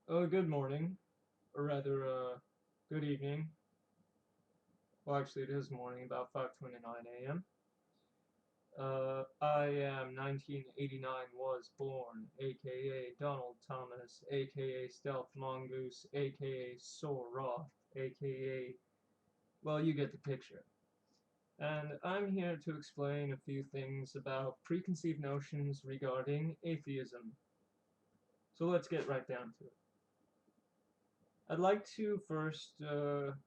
Good morning, or rather, good evening. Well, actually, it is morning, about 5:29 a.m. I am 1989, was born, aka Donald Thomas, aka Stealth Mongoose, aka Sora, aka, well, you get the picture. And I'm here to explain a few things about preconceived notions regarding atheism. So let's get right down to it. I'd like to first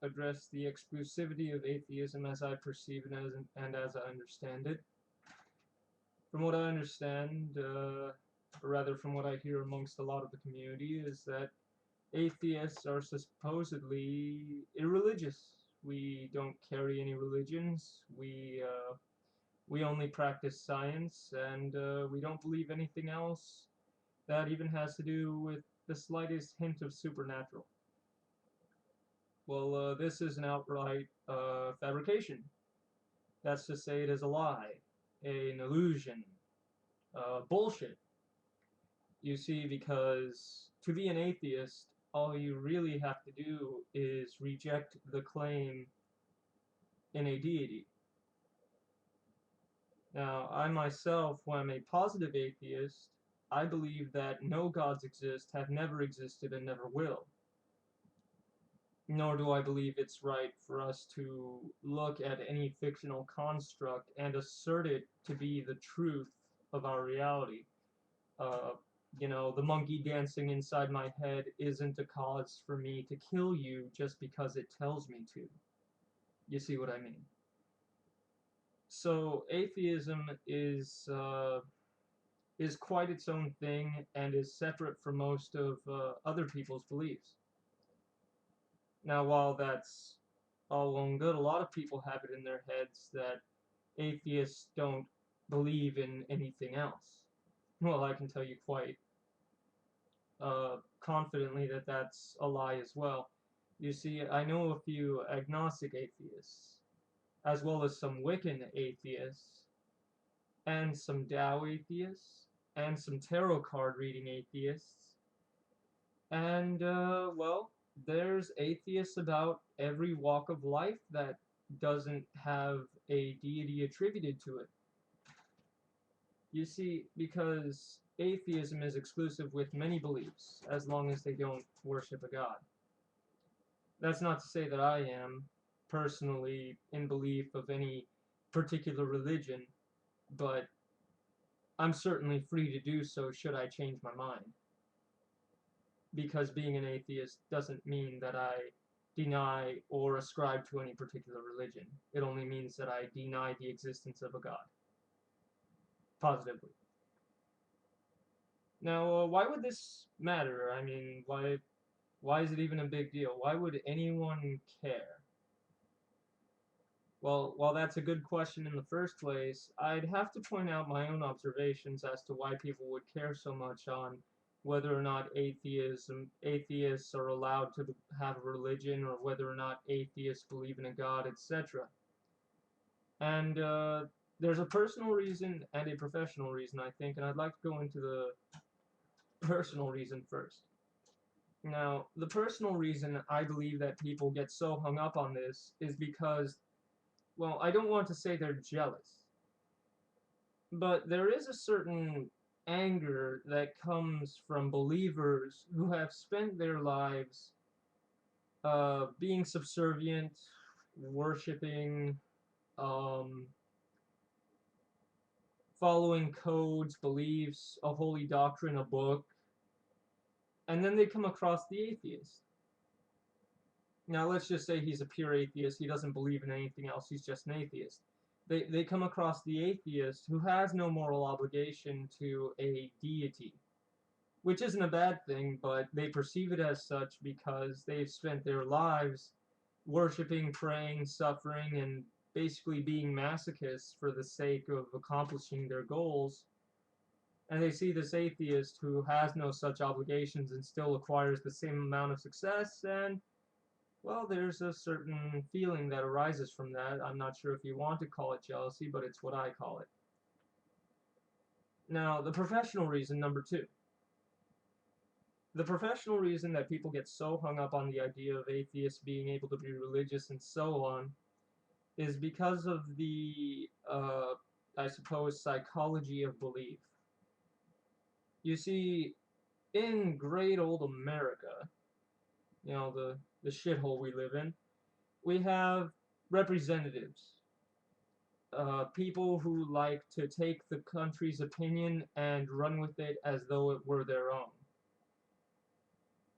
address the exclusivity of atheism as I perceive it and as I understand it. From what I understand, or rather from what I hear amongst a lot of the community, is that atheists are supposedly irreligious. We don't carry any religions. We only practice science, and we don't believe anything else that even has to do with the slightest hint of supernatural. Well, this is an outright fabrication. That's to say it is a lie, an illusion, bullshit. You see, because to be an atheist, all you really have to do is reject the claim in a deity. Now, I myself, when I'm a positive atheist, I believe that no gods exist, have never existed, and never will. Nor do I believe it's right for us to look at any fictional construct and assert it to be the truth of our reality. Uh, the monkey dancing inside my head isn't a cause for me to kill you just because it tells me to. You see what I mean? So atheism is quite its own thing and is separate from most of other people's beliefs. Now, while that's all well and good, a lot of people have it in their heads that atheists don't believe in anything else. Well, I can tell you quite confidently that that's a lie as well. You see, I know a few agnostic atheists, as well as some Wiccan atheists, and some Tao atheists, and some tarot card reading atheists, and, well, there's atheists about every walk of life that doesn't have a deity attributed to it. You see, because atheism is exclusive with many beliefs, as long as they don't worship a god. That's not to say that I am, personally, in belief of any particular religion, but I'm certainly free to do so should I change my mind. Because being an atheist doesn't mean that I deny or ascribe to any particular religion. It only means that I deny the existence of a god. Positively. Now, why would this matter? I mean, why is it even a big deal? Why would anyone care? Well, while that's a good question in the first place, I'd have to point out my own observations as to why people would care so much on whether or not atheists are allowed to have a religion, or whether or not atheists believe in a god, etc. And there's a personal reason and a professional reason, I think, and I'd like to go into the personal reason first. Now, the personal reason I believe that people get so hung up on this is because, well, I don't want to say they're jealous, but there is a certain anger that comes from believers who have spent their lives being subservient, worshiping, um, following codes, beliefs, a holy doctrine, a book, and then they come across the atheist. Now, let's just say he's a pure atheist. He doesn't believe in anything else. He's just an atheist. They come across the atheist who has no moral obligation to a deity, which isn't a bad thing, but they perceive it as such because they've spent their lives worshiping, praying, suffering, and basically being masochists for the sake of accomplishing their goals. And they see this atheist who has no such obligations and still acquires the same amount of success, and, well, there's a certain feeling that arises from that. I'm not sure if you want to call it jealousy, but it's what I call it. Now, the professional reason, number two. The professional reason that people get so hung up on the idea of atheists being able to be religious and so on is because of the, I suppose, psychology of belief. You see, in great old America, the shithole we live in, we have representatives, people who like to take the country's opinion and run with it as though it were their own.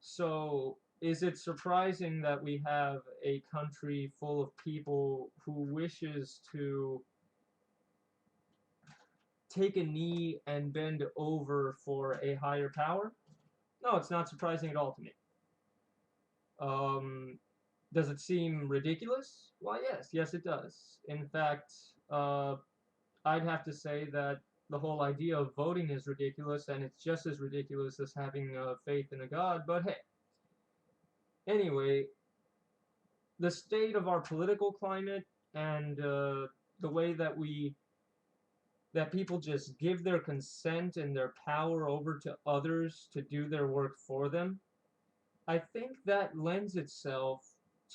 So, is it surprising that we have a country full of people who wishes to take a knee and bend over for a higher power? No, it's not surprising at all to me. Um, does it seem ridiculous? Why, yes, it does. In fact, uh, I'd have to say that the whole idea of voting is ridiculous, and it's just as ridiculous as having faith in a god. But hey, anyway, the state of our political climate and the way that people just give their consent and their power over to others to do their work for them, I think that lends itself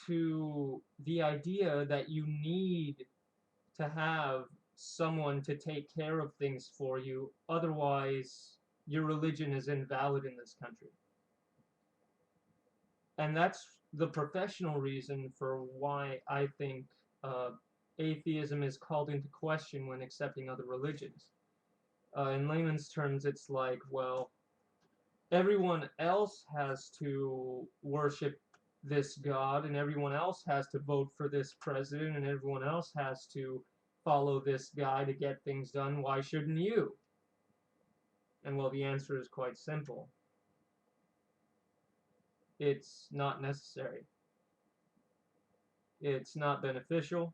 to the idea that you need to have someone to take care of things for you, otherwise your religion is invalid in this country. And that's the professional reason for why I think uh, atheism is called into question when accepting other religions. In layman's terms, it's like, well, everyone else has to worship this God, and everyone else has to vote for this president, and everyone else has to follow this guy to get things done. Why shouldn't you? And well, the answer is quite simple. It's not necessary. It's not beneficial.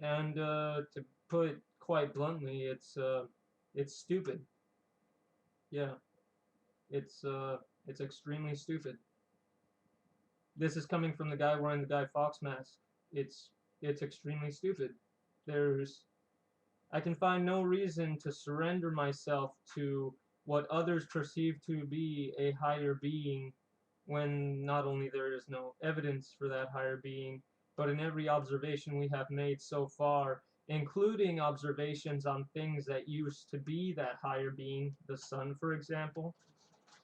And to put it quite bluntly, it's stupid. Yeah, it's extremely stupid. This is coming from the guy wearing the Guy Fawkes mask. It's it's extremely stupid. There's I can find no reason to surrender myself to what others perceive to be a higher being when not only there is no evidence for that higher being, but in every observation we have made so far, including observations on things that used to be that higher being, the sun, for example,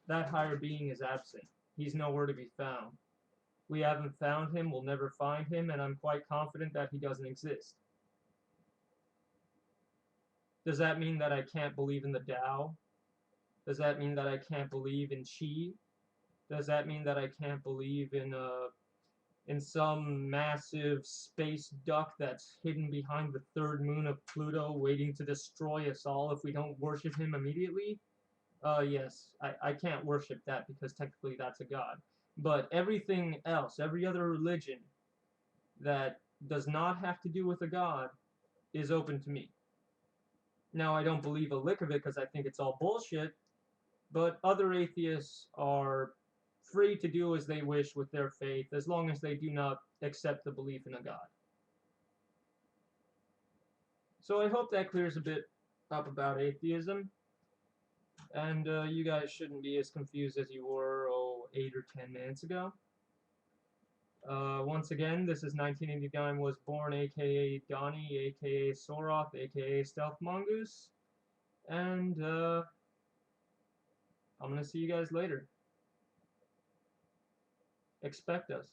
that higher being is absent. He's nowhere to be found. We haven't found him, we'll never find him, and I'm quite confident that he doesn't exist. Does that mean that I can't believe in the Tao? Does that mean that I can't believe in Qi? Does that mean that I can't believe in some massive space duck that's hidden behind the third moon of Pluto waiting to destroy us all if we don't worship him immediately? Yes, I can't worship that because technically that's a god. But everything else, every other religion that does not have to do with a god is open to me. Now, I don't believe a lick of it because I think it's all bullshit, but other atheists are free to do as they wish with their faith as long as they do not accept the belief in a god. So I hope that clears a bit up about atheism, and you guys shouldn't be as confused as you were, 8 or 10 minutes ago. Once again, this is 1989 Was Born, aka Donnie, aka Soroth, aka Stealth Mongoose, and I'm gonna see you guys later. Expect us.